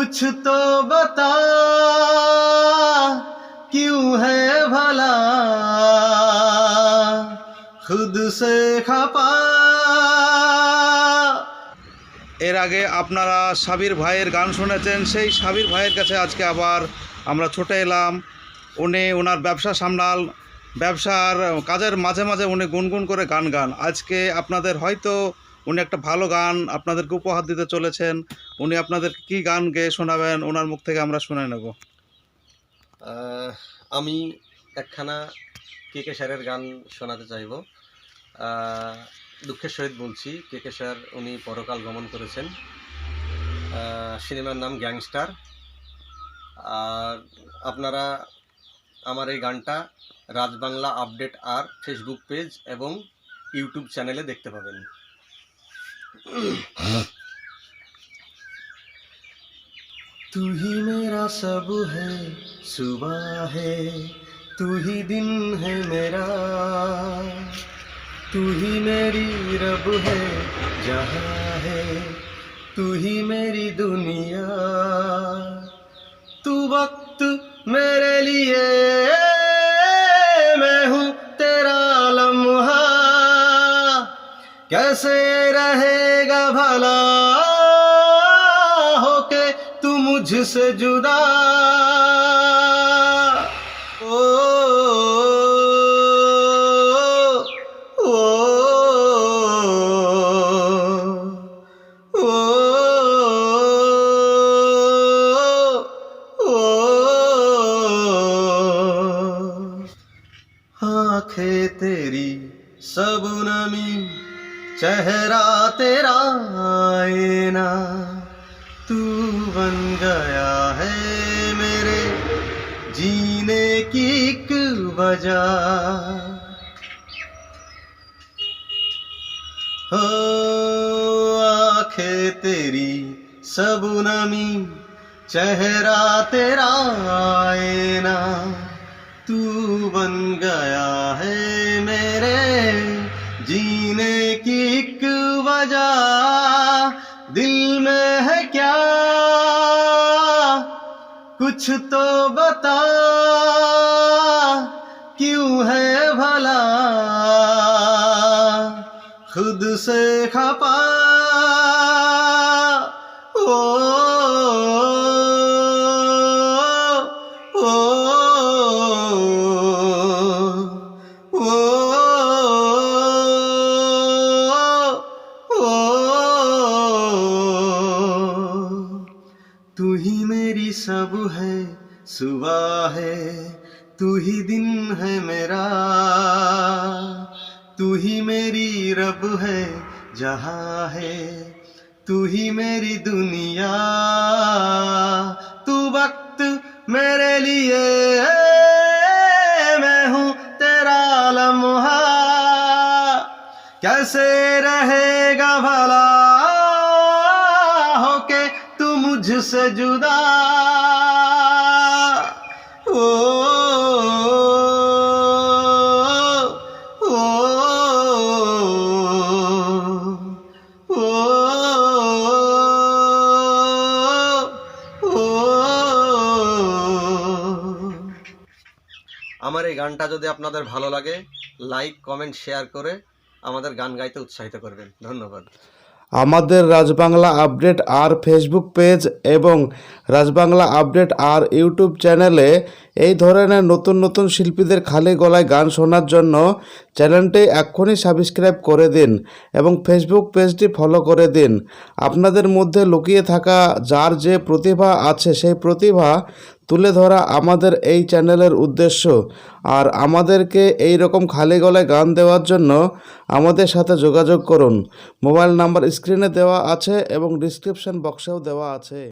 कुछ तो बता क्यों है भला खुद से खपा। এর আগে আপনারা সাবির ভাইয়ের গান শুনেছেন, সেই সাবির ভাইয়ের কাছে আজকে আবার আমরা ছুটে এলাম। উনি ওনার ব্যবসা সামলাল, ব্যবসার কাজের মাঝে মাঝে উনি গুনগুন করে গান গান। আজকে আপনাদের হয়তো উনি একটা ভালো গান আপনাদেরকে উপহার দিতে চলেছেন। উনি আপনাদের কি গান গেয়ে শোনাবেন ওনার মুখ থেকে আমরা শুনে নেব। আমি একখানা কে স্যারের গান শোনাতে চাইব। দুঃখের সহিত বলছি, কে স্যার উনি পরকাল গমন করেছেন। সিনেমার নাম গ্যাংস্টার। আর আপনারা আমার এই গানটা রাজবাংলা আপডেট আর ফেসবুক পেজ এবং ইউটিউব চ্যানেলে দেখতে পাবেন। तू ही मेरा सब है, सुबह है तू ही दिन है मेरा, तू ही मेरी रब है जहाँ है तू ही मेरी दुनिया, तू वक्त मेरे लिए मैं हूँ तेरा लम्हा, कैसे रहेगा भला होके तू मुझसे जुदा। ओ ओ ओ ओ आंखें तेरी सब नमी, चेहरा तेरा आईना, तू बन गया है मेरे जीने की एक वजह। हो आंखें तेरी सब नमी, चेहरा तेरा आईना, तू बन गया है मेरे जीने की एक वजह। दिल में है क्या कुछ तो बता क्यों है भला खुद से खपा। ओ ओ तू ही मेरी सब है, सुबह है तू ही दिन है मेरा, तू ही मेरी रब है जहाँ है तू ही मेरी दुनिया, तू वक्त मेरे लिए मैं हूँ तेरा लम्हा, कैसे रहेगा भला होके तू मुझसे जुदा। ओ ओ ओ আমার এই গানটা যদি আপনাদের ভালো লাগে, লাইক কমেন্ট শেয়ার করে আমাদের গান গাইতে উৎসাহিত করবেন। ধন্যবাদ। আমাদের রাজবাংলা আপডেট আর ফেসবুক পেজ এবং রাজবাংলা আপডেট আর ইউটিউব চ্যানেলে এই ধরনের নতুন নতুন শিল্পীদের খালি গলায় গান শোনার জন্য চ্যানেলটি এক্ষুনি সাবস্ক্রাইব করে দিন এবং ফেসবুক পেজটি ফলো করে দিন। আপনাদের মধ্যে লুকিয়ে থাকা যার যে প্রতিভা আছে সেই প্রতিভা তুলে ধরা আমাদের এই চ্যানেলের উদ্দেশ্য। আর আমাদেরকে এই রকম খালি গলায় গান দেওয়ার জন্য আমাদের সাথে যোগাযোগ করুন। মোবাইল নাম্বার স্ক্রিনে দেওয়া আছে এবং ডিসক্রিপশন বক্সেও দেওয়া আছে।